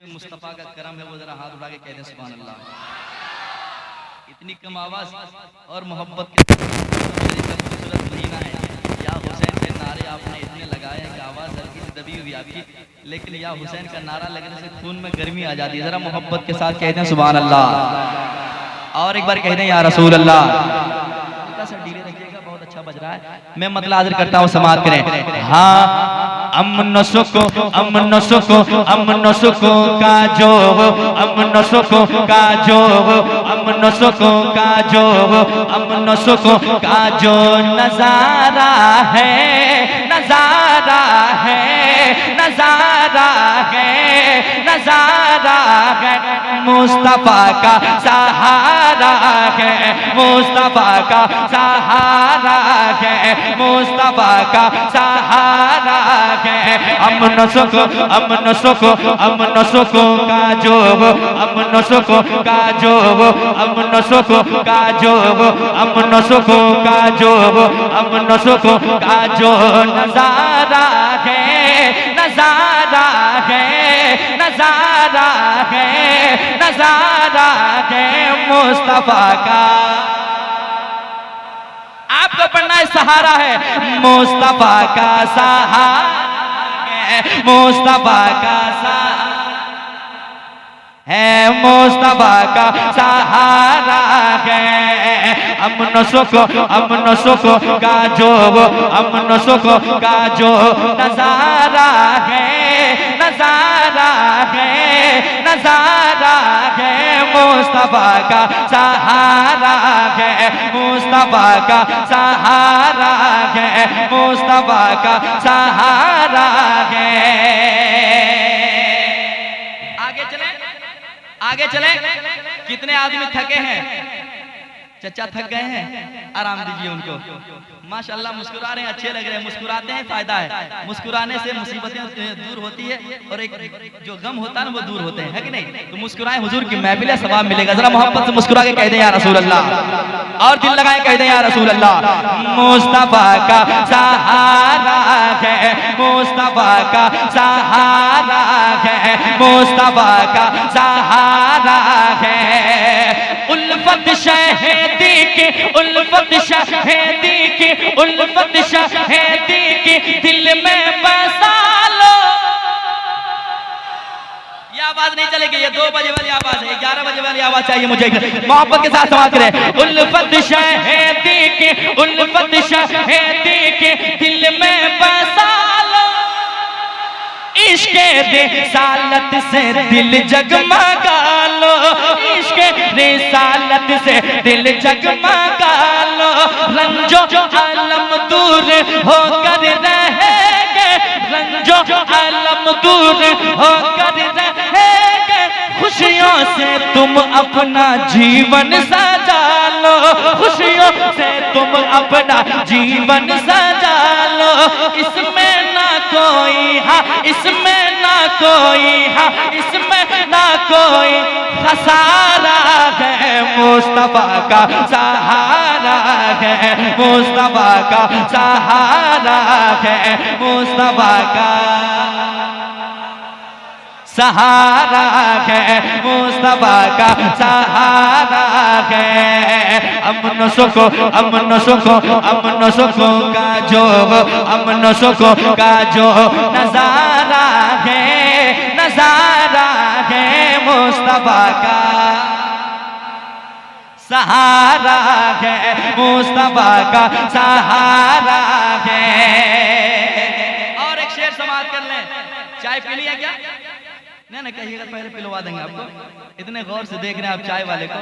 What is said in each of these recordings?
मुस्तफा का करम है, वो जरा हाथ उठा के कह दें सुभान अल्लाह। इतनी कम आवाज और मोहब्बत के खूबसूरत महीना है। या हुसैन के नारे आपने इतने लगाए हैं कि आवाज हल्की सी दबी हुई आपकी, लेकिन या हुसैन का नारा लगने से खून में गर्मी आ जाती है। जरा मोहब्बत के साथ कह दें सुभान अल्लाह। और एक बार कह दें या रसूल अल्लाह। हल्का सा डीले रखिएगा, बहुत अच्छा बज रहा है। मैं मतलब हाजिर करता हूँ, समाप्त करें। हाँ अमन सुको अमन सुको अमन सुको का जो अमन सुको का जो अमन सुको का जो अमन सुको का जो नजारा है, नजारा है, नजारा है, नजारा है। मुस्तफा का सहारा है, मुस्तफा का सहारा है, मुस्तफा का सहारा है। अमन सुको अमन सुको अमन सुको का जो अमन सुको का जो अमन सुको का जो अमन सुको का जो अमन सुको का जो नजारा है, नजारा है, नजारा है, नजारा है मुस्तफा का। आपको पढ़ना है सहारा है, मुस्तफा का सहारा है, मुस्तफा का सहारा है, मुस्तफा का सहारा है। अमन सुको का जो अमन सुको का जो नजारा है, नजारा है, नजारा है मुस्तफा का सहारा है, मुस्तफा का सहारा है, मुस्तफा का सहारा है। आगे चले। कितने आदमी थके हैं? चचा थक गए हैं, आराम दीजिए उनको। माशाल्लाह मुस्कुरा रहे हैं, अच्छे लग रहे हैं। मुस्कुराते हैं फायदा है, मुस्कुराने से मुसीबतें दूर होती है और एक जो गम होता है ना वो दूर होते हैं, है कि नहीं? तो मुस्कुराएं, हुजूर की महफिल है, सवाब मिलेगा। जरा मोहब्बत से मुस्कुरा के कह दें या रसूल अल्लाह, और दिल लगाए कह दें या रसूल अल्लाह। मुस्तफा का सहारा है, मुस्तफा का सहारा है, मुस्तफा का सहारा है। उल्फत शहीदी की उल्फत शहीदी की उल्फत शहीदी की दिल में बसा लो। ये आवाज नहीं चलेगी, ये 2 बजे वाली आवाज है, 11 बजे वाली आवाज चाहिए मुझे। मोहब्बत के साथ समाप्त करें। उल्फत शहीदी की उल्फत शहीदी की दिल में बसा लो। इश्क रिसालत से दिल जगमगा लो, इश्क रिसालत से दिल जगमगा लो। रंजो आलम दूर होकर रहेंगे, रंजो आलम दूर होकर रहेंगे। खुशियों से तुम अपना जीवन सजा लो, खुशियों से तुम अपना जीवन सजा लो। इसमें ना कोई हा, इसमें ना कोई हा, इसमें ना कोई खसारा है। मुस्तफा का सहारा है, मुस्तफा का सहारा है, मुस्तफा का सहारा है, मुस्तफा का सहारा है। अमन सुको अमन सुको अमन सुको का जो अमन सुको का जो नजारा है, नजारा है मुस्तफा का सहारा है, मुस्तफा का सहारा है। और एक शेर समाप्त कर लें। चाय पी लिया क्या? नहीं ना कहिएगा, पहले पिलवा देंगे आपको। इतने गौर से देख रहे हैं आप चाय वाले को,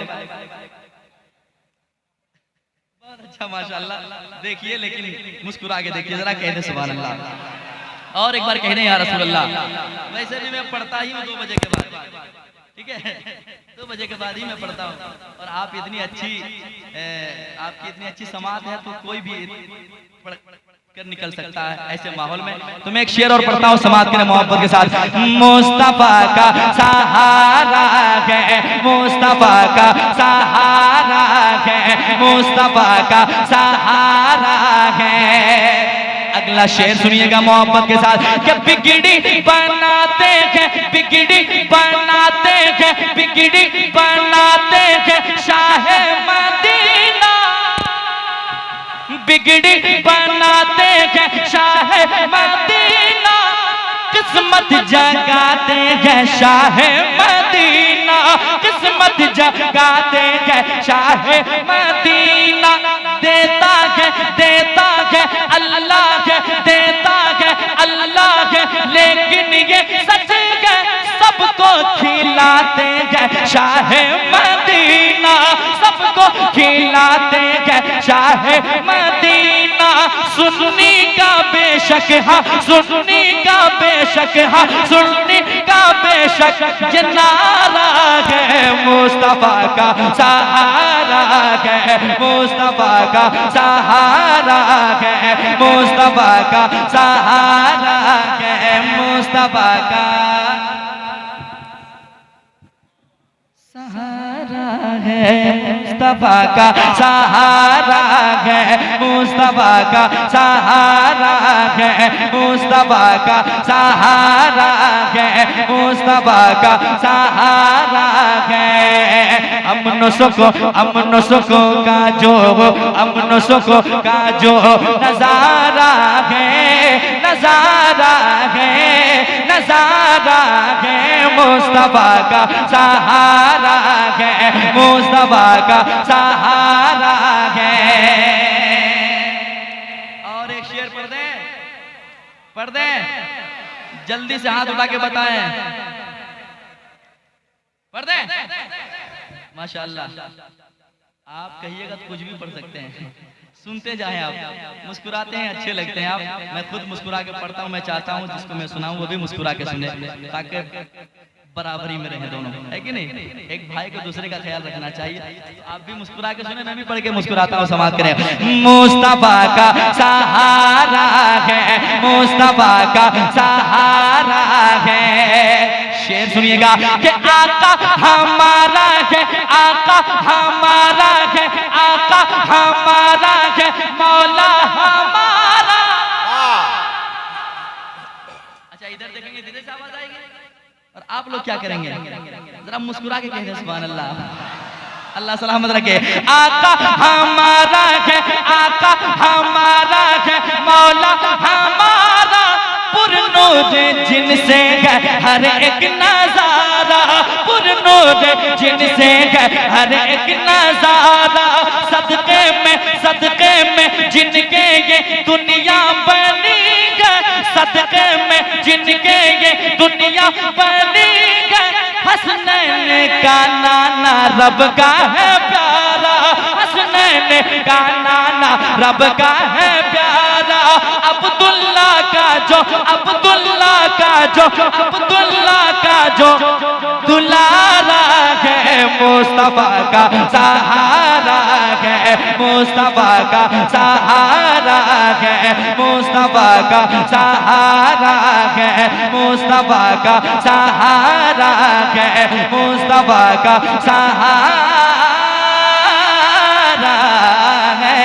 बहुत अच्छा माशाल्लाह। देखिए लेकिन मुस्कुरा के देखिए, जरा कह दे सुभान अल्लाह। और एक बार कह दें या रसूल अल्लाह। वैसे भी मैं पढ़ता ही हूँ 2 बजे के बाद, ठीक है? 2 बजे के बाद ही मैं पढ़ता हूँ। और आप इतनी अच्छी आपकी इतनी अच्छी समात है तो कोई भी पढ़ कर निकल सकता है ऐसे माहौल में। तो मैं एक शेर और पढ़ता हूँ समात के मोहब्बत के साथ। मुस्तफा का सहारा है, मुस्तफा का सहारा है, मुस्तफा का सहारा है। अगला शेर सुनिएगा मोहब्बत के साथ कि बिगड़ी बनाते हैं, बिगड़ी बनाते हैं, बिगड़ी बनाते हैं शाह मदीना, बिगड़ी बनाते हैं शाह मदीना, किस्मत जगाते हैं शाह मदीना, किस्मत जगाते हैं शाह मदीना, देता है अल्लाह है, देता है अल्लाह है, लेकिन ये सच है सबको खिलाते हैं शाह मदीना, सबको खिलाते हैं शाह मदीना। सुन्नी का बेशक हाँ, सुन्नी का बेशक हाँ, सुन्नी का बेशक ये नारा है मुस्तफा का सहारा है, मुस्तफा का सहारा है, मुस्तफा का सहारा है, मुस्तफा का सहारा है, मुस्तफा का सहारा है, मुस्तफा का सहारा है, मुस्तफा का सहारा है, मुस्तफा का सहारा है। अमन सुखो का जो, अमन सुखो का जो नजारा है, नजारा है, नजारा है, मुस्तफा का सहारा है, मुस्तफा का सहारा है। और एक शेर पढ़ दे जल्दी से हाथ उठा के बताएं, पढ़ दे माशाअल्लाह। आप कहिएगा तो कुछ भी पढ़ सकते हैं, सुनते जाएं आप, मुस्कुराते हैं अच्छे लगते हैं आप। मैं खुद मुस्कुरा के पढ़ता हूँ, मैं चाहता हूँ जिसको मैं सुनाऊं वो भी मुस्कुरा के सुने, ताकि बराबरी में रहे दोनों, है कि नहीं? एक भाई को दूसरे का ख्याल रखना चाहिए। आप भी मुस्कुरा के सुने, मैं भी पढ़ के मुस्कुराता हूँ, समाप्त करें। मुस्तफा का सहारा है, मुस्तफा का सहारा है। शेर सुनिएगा कि आका हमारा है, आका हमारा है, आका हमारा है, मौला हमारा। अच्छा इधर देखेंगे, इधर से आवाज आएगी और आप लोग क्या करेंगे? जरा मुस्कुरा के कहेंगे सुभान अल्लाह। अल्लाह सलामत रखे। आका हमारा है, आका हमारा है, मौला हमारा, पुरनूर जिनसे है हर एक नजारा, पुरनूर जिनसे है हर एक नजारा, सदके में जिनके ये दुनिया बनी है, सदके में जिनके ये दुनिया बनी है, हसनैन का नाना रब का है प्यारा, हसनैन का नाना रब का है प्यारा, अब्दुल्ला का जो, अब्दुल्ला का जो, अब्दुल्ला का जो दुलारा है, मुस्तफा का सहारा है, मुस्तफा का सहारा है, मुस्तफा का सहारा है, मुस्तफा का सहारा है, मुस्तफा का सहारा है,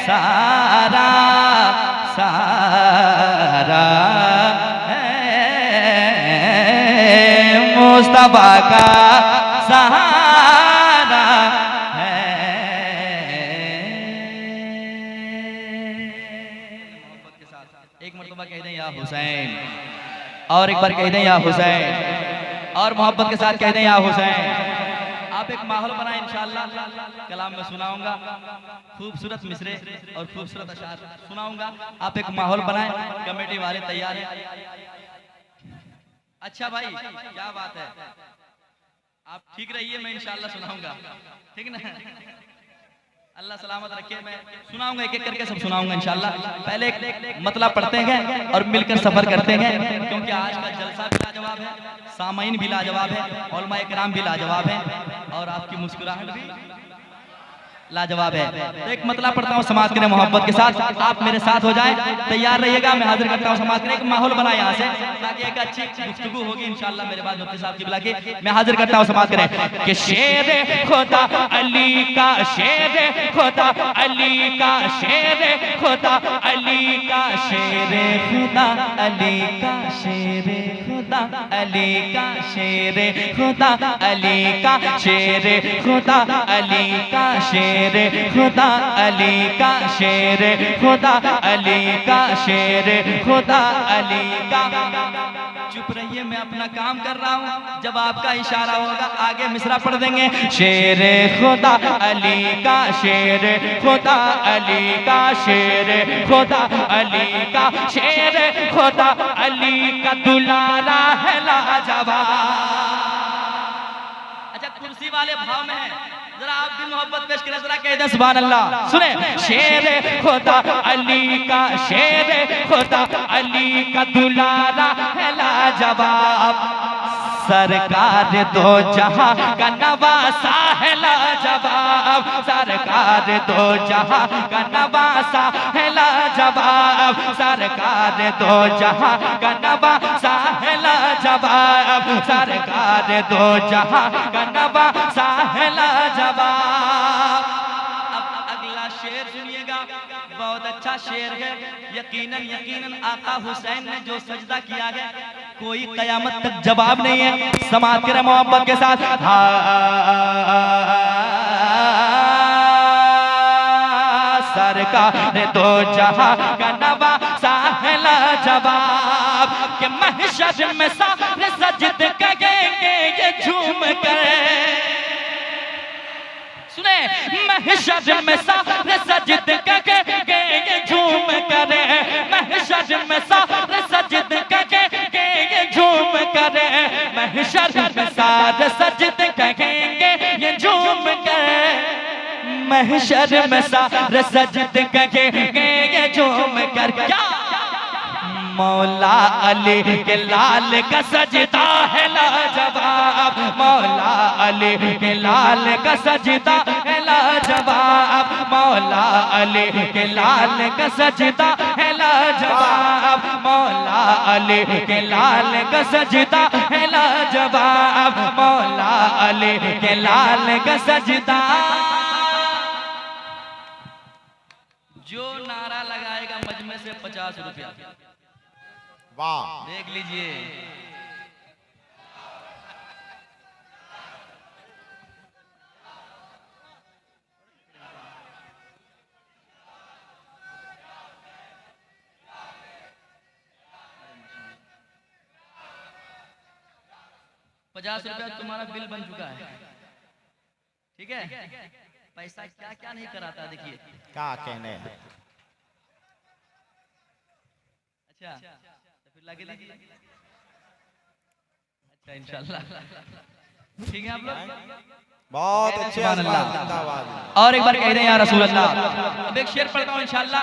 सारा सारा है, मुस्तफा का सहारा है। मोहब्बत के साथ एक मर्तबा कह दें या हुसैन, और एक बार कह दें या हुसैन, और मोहब्बत के साथ कह दें या हुसैन। आप एक माहौल बनाएं, इंशाअल्लाह कलाम में सुनाऊंगा, खूबसूरत मिसरे और खूबसूरत अशार सुनाऊंगा। आप एक माहौल बनाएं, कमेटी वाले तैयार हैं? अच्छा भाई क्या बात है, आप ठीक रहिए, मैं इंशाअल्लाह सुनाऊंगा, ठीक ना? अल्लाह सलामत रखे। मैं सुनाऊंगा, एक एक करके सब सुनाऊंगा इंशाअल्लाह। पहले एक मतलब पढ़ते हैं और मिलकर सफर करते हैं, क्योंकि आज का जलसा भी लाजवाब है, सामाइन भी लाजवाब है, उलमा इकराम भी लाजवाब है, और आपकी मुस्कुराहट भी लाजवाब है। तो एक मतला पढ़ता हूँ समाज के मोहब्बत के साथ, आप मेरे साथ हो जाएं, तैयार रहिएगा। मैं हाजिर करता हूँ समाज के एक माहौल बना यहाँ से, ताकि एक अच्छी गुफ्तगू होगी इंशाअल्लाह मेरे बाद मुफ्ती साहब की बुला के। मैं हाजिर करता हूँ समाज के कि शेर खुदा अली का, शेर खुदा अली का, शेर खुदा अली का, शेर खुदा अली का, शेर खुदा अली का, शेर खुदा अली का, शेर खुदा अली का, शेर खुदा अली का, शेर खुदा अली का, शेर खुदा अली का। चुप रहिए, मैं अपना काम कर रहा हूँ, जब आपका इशारा होगा आगे मिसरा पढ़ देंगे। शेर खुदा अली का, शेर खुदा अली का, शेर खुदा अली का, शेर खुदा अली का दुलारा है लाजवाब। अच्छा, कुर्सी वाले भाव में है, जरा आप भी मोहब्बत पेश करें, जरा कह दें सुभान अल्लाह। सुने, शेर खुदा अली का, शेर खुदा अली का दुलारा है लाजवाब। सरकार दो जहां का नवासा है लाजवाब, सरकार दो जहां का नवासा है लाजवाब, सरकार दो जहां का नवासा है लाजवाब, सरकार दो जहां का नवासा है लाजवाब। अब अगला शेर सुनिएगा, बहुत अच्छा शेर है। यकीनन यकीनन आका हुसैन ने जो सजदा किया है, कोई कयामत तक जवाब नहीं है। समाज के मोहब्बत के साथ सरकार दो जहां का नवासा है लाजवाब, के महशर में सारे सजदे करेंगे ये झूम कर। सुने, महशर में सारे सजदे करेंगे ये झूम कर, महशर में सारे सजदे करेंगे ये झूम कर, महशर में सारे सजदे करेंगे ये झूम कर, महशर में सारे सजदे करेंगे ये झूम कर। क्या मौला अली के लाल का सजदा है लाजवाब, मौला अली के लाल का सजदा है लाजवाब, मौला अली के लाल का सजदा है लाजवाब, मौला अली के लाल का सजदा है लाजवाब, मौला अली के लाल का सजदा। जो नारा लगाएगा मजमे से 50 रुपया। वाह, देख लीजिए। ₹50 तुम्हारा बिल बन चुका है, ठीक है। पैसा क्या क्या नहीं कराता, देखिए क्या कहने। अच्छा, तो फिर लगे लीजिए। अच्छा, इंशाल्लाह ठीक है आप लोग, बहुत अच्छे। और एक बार कह रहे हैं या रसूल अल्लाह। अब एक शेर पढ़ता हूँ इंशाल्लाह,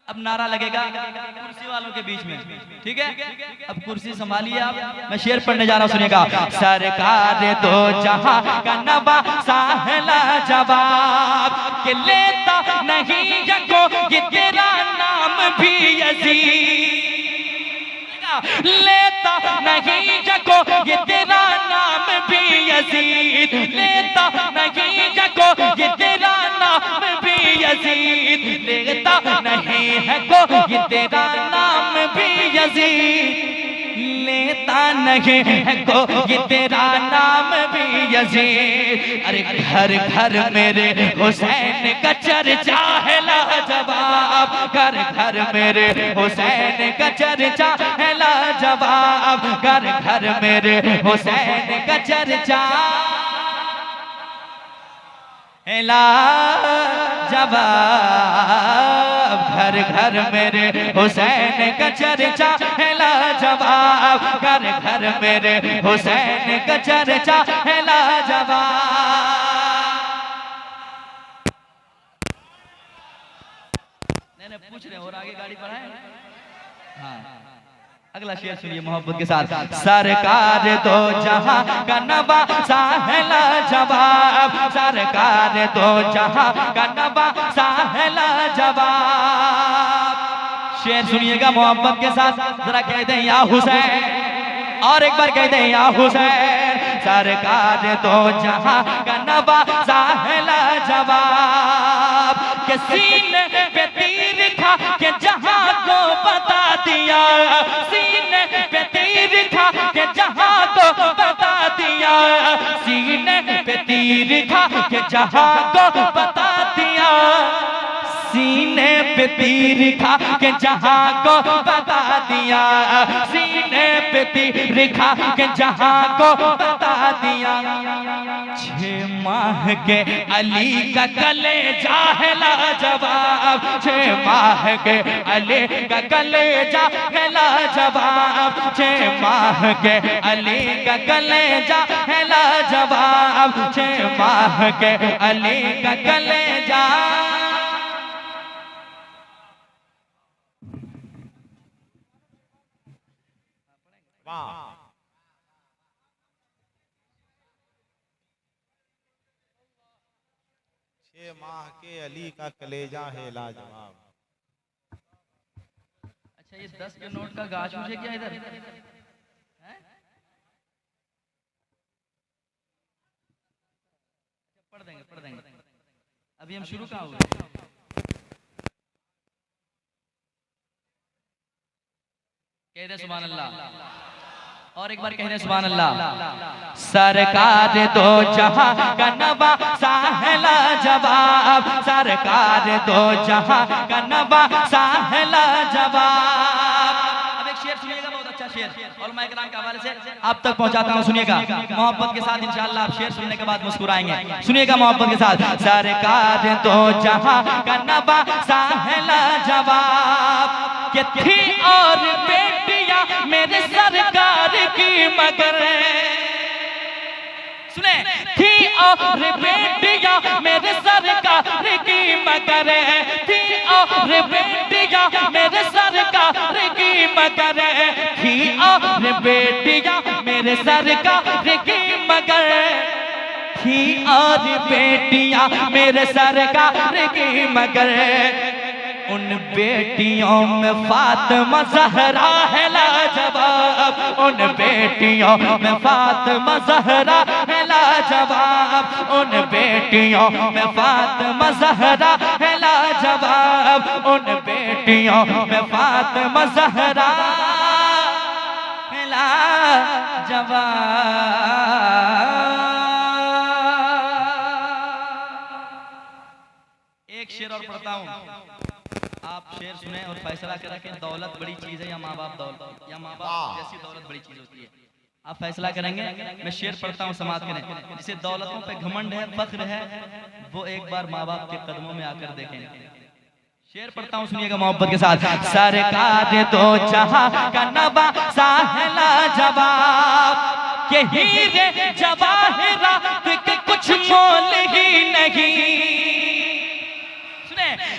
अब नारा लगेगा कुर्सी वालों के बीच में, ठीक है। अब कुर्सी संभालिए आप, मैं शेर पढ़ने जा रहा हूँ, सुनिएगा। सरकार दो जहां का नवासा है लाजवाब, के लेता नहीं जगो ये तेरा नाम भी यजीद, लेता नहीं जगो ये तेरा नाम भी यजीद, लेता नहीं जगो ये तेरा नाम भी यजीद, लेता नहीं है को ये तेरा नाम भी यजीद, लेता नहीं है को ये तेरा नाम भी यजीद। अरे घर घर मेरे हुसैन का चर्चा है लाजवाब, घर घर मेरे हुसैन का चर्चा है लाजवाब, घर घर मेरे हुसैन का चर्चा है लाजवाब, घर घर मेरे हुसैन का चर्चा है लाजवाब, घर घर मेरे हुसैन का चर्चा है लाजवाब। नहीं पूछ रहे और आगे गाड़ी बढ़ाए। हाँ, अगला शेर सुनिए मोहब्बत के साथ। सरकार दो जहां का नवासा है लाजवाब, सरकार दो जहां का नवासा है लाजवाब। शेर सुनिएगा मोहब्बत के साथ, जरा कह दें या हुसैन, और एक बार कह दें या हुसैन। सरकार दो जहां का नवासा है लाजवाब, के सीने पे तीर खा के जहां को बता दिया, सीने पे तीर खा के जहां को बता दिया, सीने पे तीर खा के जहां को बता दिया, सीने पे तीर खा के जहां को बता दिया, सीने पे तीर खा के जहां को बता दिया। 6 माह के अली का कलेजा है लाजवाब, 6 माह के अली का कलेजा है लाजवाब, 6 माह के अली का कलेजा है लाजवाब, 6 माह के अली का कलेजा। वाह 6 माह के अली का कलेजा है लाजवाब। अच्छा, ये 10 के नोट का गाछ मुझे क्या इधर है? पढ़ देंगे। अभी हम शुरू कहाँ हुए? कह दे सुभान अल्लाह, और एक बार कह दे सुभान अल्लाह। सरकार दो जहां का नवासा है लाजवाब, सरकार दो जहां का नवासा है लाजवाब। अब एक शेर सुनिएगा, बहुत अच्छा शेर, उलमा इकराम के हवाले से आप तक पहुंचाता हूं, सुनिएगा मोहब्बत के साथ। इंशाअल्लाह आप शेर सुनने के बाद मुस्कुराएंगे, सुनिएगा मोहब्बत के साथ। सरकार दो जहां का नवासा है लाजवाब, के थी और बेटियां मेरे सरकार की मगर, सुने, थी और बेटियां मेरे सरकार की मगर, थी और बेटियां मेरे सरकार की मगर, थी और बेटियां मेरे सरकार की मगर, थी और बेटियां मेरे सरकार की मगर, उन बेटियों में फातिमा ज़हरा है लाजवाब, उन बेटियों में फातिमा ज़हरा है लाजवाब, उन बेटियों में फातिमा ज़हरा है लाजवाब, उन बेटियों में फातिमा ज़हरा है लाजवाब। एक शेर और पढ़ता हूँ, आप शेर सुने और फैसला करें कि दौलत बड़ी चीज है या माँ बाप दौलत, या माँ बाप जैसी दौलत बड़ी चीज होती है। आप फैसला करेंगे। मैं शेर पढ़ता हूँ, समाज करें। जिसे दौलतों पे घमंड है, फख्र है, वो एक बार माँ बाप के कदमों में आकर देखें। शेर पढ़ता हूँ, सुनिएगा मोहब्बत के साथ। सरकार दो जहां का नवासा है लाजवाब, के हीरे जवाहरात के कुछ मोल ही नहीं,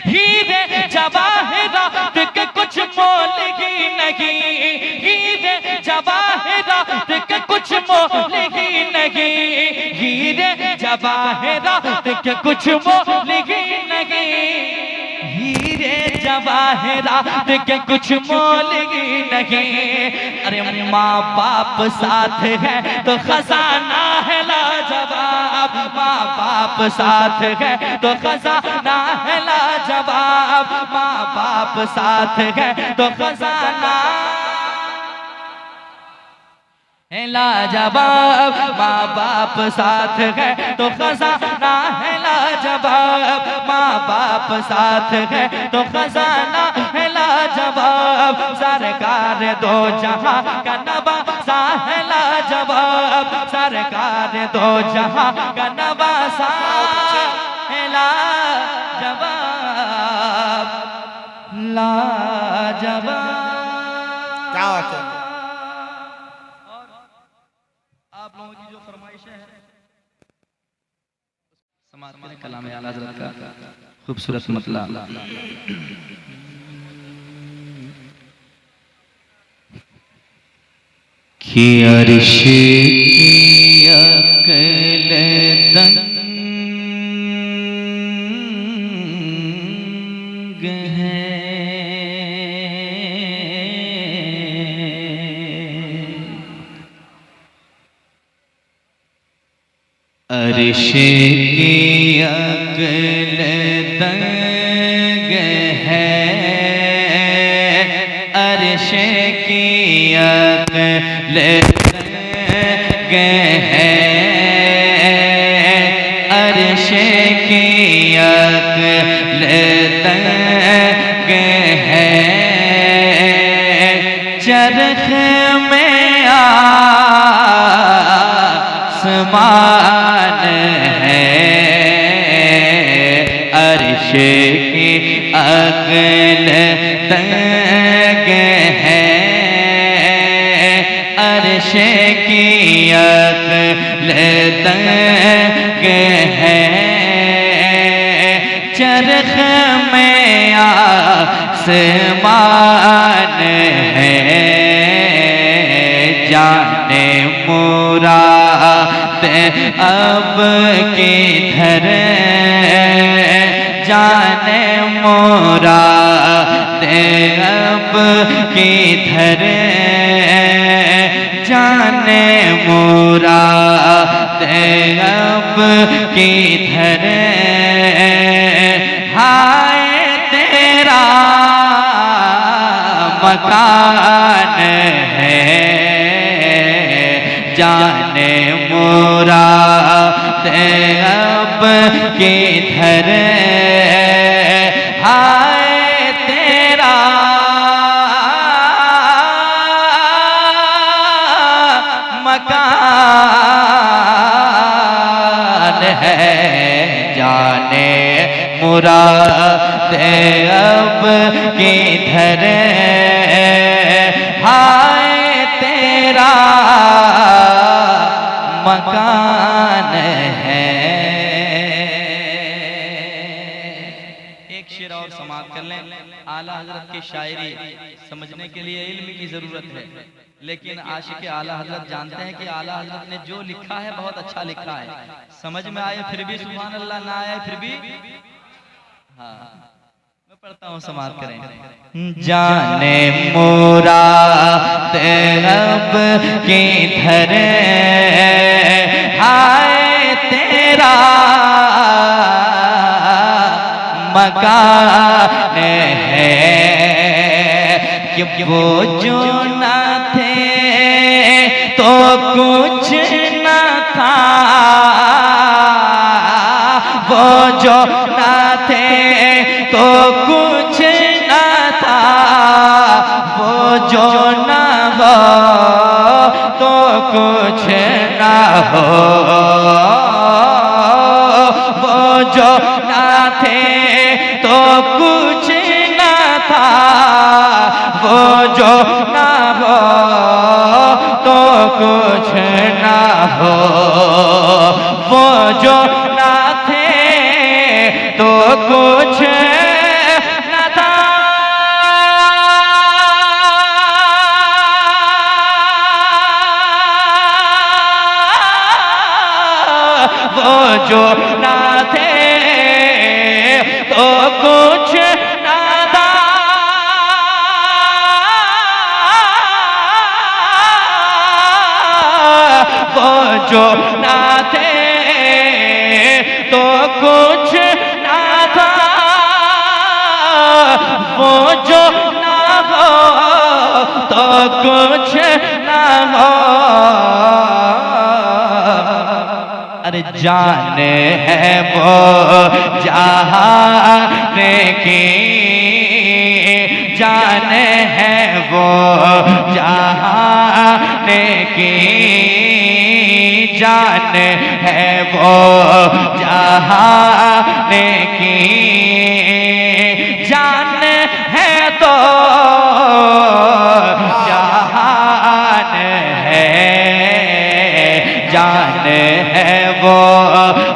हीरे जवाहरात के कुछ मोल ही नहीं, हीरे जवाहरात के कुछ मोल ही नहीं, हीरे जवाहरात के कुछ मोल ही नहीं, हीरे जवाहरात के कुछ मोल ही नहीं। अरे माँ बाप साथ है तो खजाना है लाजवाब, माँ बाप साथ है तो खजाना है लाजवाब, माँ बाप साथ है तो खजाना है लाजवाब, माँ बाप साथ है तो खजाना है लाजवाब, माँ बाप साथ है तो खजाना है लाजवाब। सरकार दो जहां का नवासा है लाजवाब, सरकार दो जहां का नवासा है लाजवाब, लाजवाब। क्या बात है। आप लोगों की जो फरमाइशें हैं समाज में कलाम आला हज़रत का खूबसूरत मतला। कि अर्श की अकल दंग है, अर्श की अकल दंग है, अर्श की अकल दंग है, अर्श की अकल दंग है, चरख में आसमान है, अर्श की अकल दंग है, अर्श की अकल दंग है, चरख में आसमान है, जाने मुराद अब किधर, जाने मुराद अब किधर, जाने मुराद अब किधर, हाय तेरा मकान है, जाने मुराद अब किधर, हाय तेरा मकान है, जाने मुराद अब किधर, हाय तेरा मकान है। एक शेर और समाप्त कर लें। आला हजरत की शायरी समझने के लिए इल्म की जरूरत है, लेकिन आशिक आला हजरत जानते हैं कि आला हजरत ने जो लिखा है बहुत अच्छा लिखा है। समझ में आए फिर भी सुभान अल्लाह, ना आए फिर भी हाँ मैं पढ़ता हूँ, समाप्त करें। जाने मुराद अब किधर, हाय तेरा मकान है, कि वो जो न थे तो कुछ न था, वो जो न थे तो कुछ न था, वो जो न हो तो कुछ न हो, वो जो न थे तो कुछ न था, वो जो न हो तो कुछ न हो, वो जो न थे तो कुछ न था, वो जो न थे तो कुछ न था, वो जो न थे तो कुछ न था, वो जो न हो तो कुछ न हो, अरे जान है वो जहान की, जान है वो जहान की, जान है वो जहान की, जान है तो जहान है, जान है वो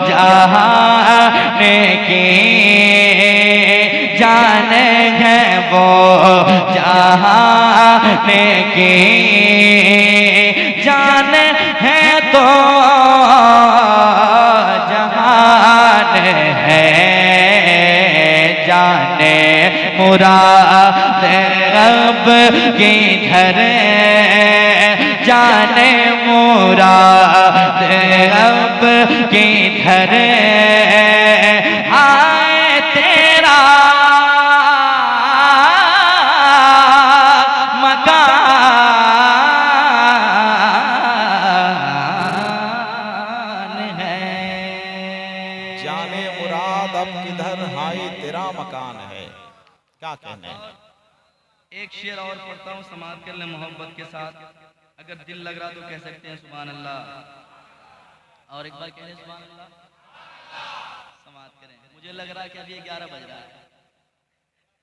जहान की, जान है वो जहान की, मुराद अब किधर, जाने मुराद अब किधर, हाय तेरा जाने मुराद अब किधर, हाय तेरा मकान है। क्या कहने हैं? एक शेर और पढ़ता हूँ, समाप्त कर ले मोहब्बत के साथ। अगर दिल लग रहा तो कह सकते हैं सुभान अल्लाह, और एक बार कह रहे सुभान अल्लाह, समाप्त करें। मुझे लग रहा है कि अभी 11 बज रहा है,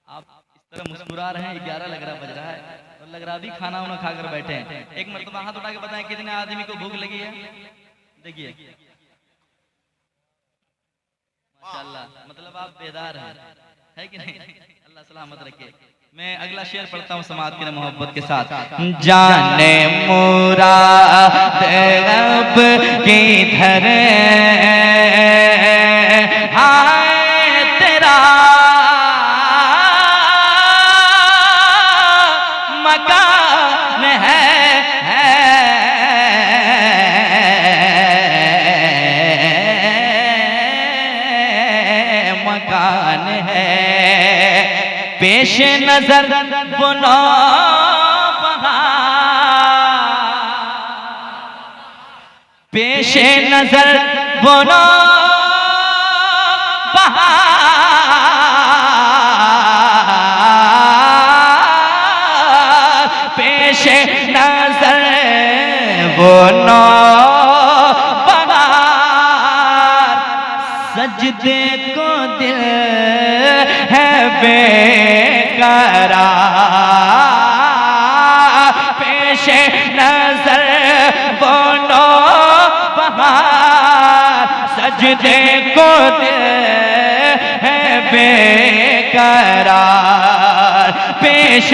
आप इस तरह मुस्कुरा रहे हैं, 11 लग रहा बज रहा है, और लग रहा अभी खाना वाना खाकर बैठे हैं। एक मरतबा हाथ उठा के बताएं कितने आदमी को भूख लगी है। देखिए माशाअल्लाह, मतलब आप बेदार हैं, है कि नहीं? अल्लाह सलामत रखे। मैं अगला शेर पढ़ता हूँ समाप्त के मोहब्बत के साथ। जाने मुराद अब किधर, हाय तेरा मकान है, मकान है। पेश नजर वो नौबहार, पेश नजर वो नौबहार, पेश नजर वो नौबहार, सजदे को दिल है बेकरार, पेश नजर वो नौबहार, सजदे को दिल है बेकरार, पेश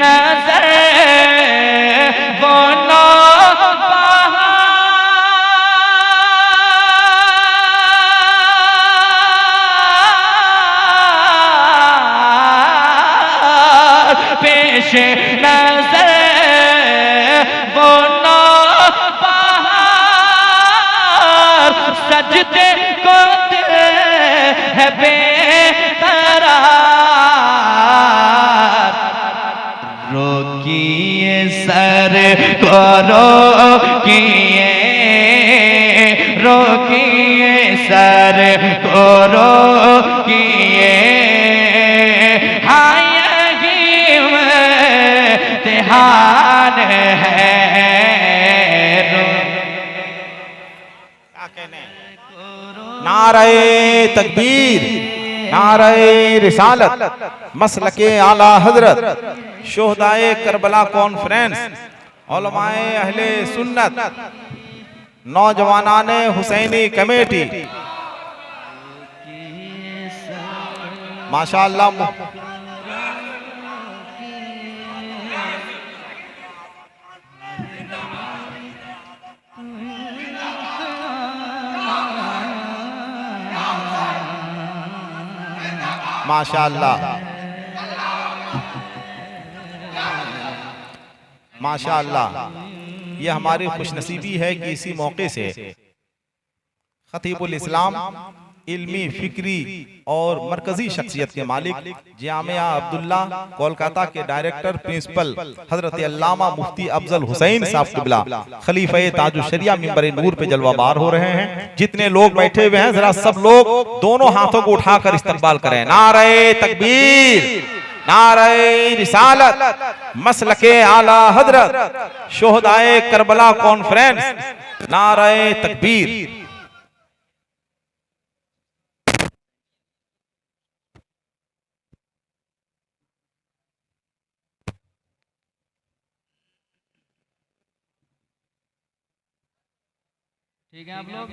नजर वो पेश नजर वो नौबहार, सजदे को दिल है बेकरार, रोकिए सर को रोकिए, रोकिए सर को रोकिए, हाय इम्तिहान है। क्या कहने हैं? नारे तकबीर, नारे रिसालत, मसलके आला हजरत, शोहदाए करबला कॉन्फ्रेंस, उलमाए अहले सुन्नत, नौजवानाने हुसैनी कमेटी, माशाअल्लाह। माशाअल्लाह, माशाअल्लाह। ये हमारी खुशनसीबी है कि इसी मौके से खतीबुल इस्लाम, इल्मी, फिक्री और मरकजी शख्सियत के मालिक जामिया अब्दुल्ला कोलकाता के डायरेक्टर प्रिंसिपल हजरत अल्लामा मुफ्ती अफजल हुसैन साहब किबला खलीफा ताजुश शरिया मिंबर नूर पे जलवाबार हो रहे हैं। जितने लोग बैठे हुए हैं जरा सब लोग दोनों हाथों को उठाकर इस्तकबाल करें। नारे तकबीर, नारे रिसालत, मसलके आला हजरत, शोहदाए करबला कॉन्फ्रेंस, नारे तकबीर। ठीक है आप लोग,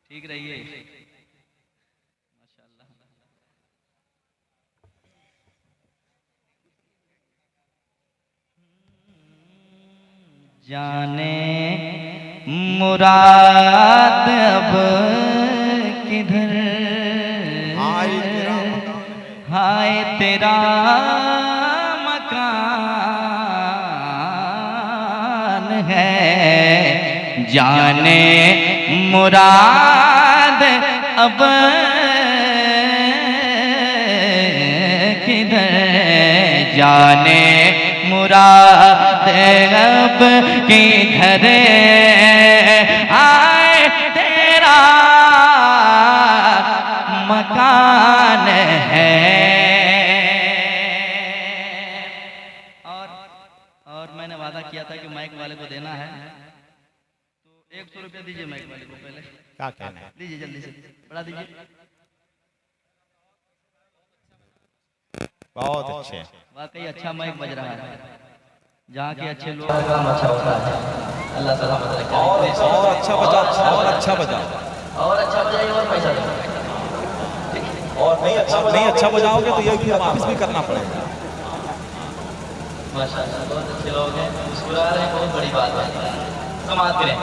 ठीक रहिए माशाल्लाह। जाने मुराद अब किधर, हाय जाने मुराद अब किधर, जाने मुराद अब किधर, आए तेरा मकान है। और मैंने वादा किया था कि माइक वाले को देना है, तो 100 रुपया दीजिए माइक वाले को पहले। क्या कहना है? लीजिए जल्दी से बढ़ा दीजिए। बहुत अच्छे। वाकई अच्छा माइक बज रहा है, जहाँ के अच्छे लोग काम अच्छा होता है। अल्लाह सलामत रखे। और अच्छा बजा, और अच्छा बजा, और अच्छा बजाइए और पैसा दो। और नहीं अच्छा बजाओगे तो ये भी वापस भी करना पड़ेगा। माशाअल्लाह बहुत अच्छे लोग हैं, मुस्कुरा रहे हैं, बहुत बड़ी बात है। समाप्त करें।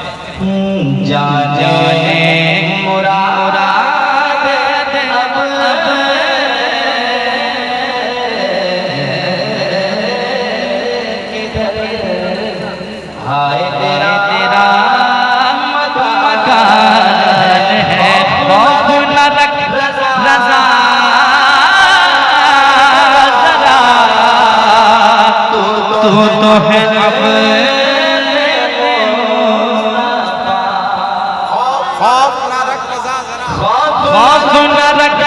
जाने मुराद अब किधर, हाय तेरा तेरा मकान है। खौफ न रख रजा जरा, तू तो है अब खौफ ना रख रजा जरा, खौफ न रख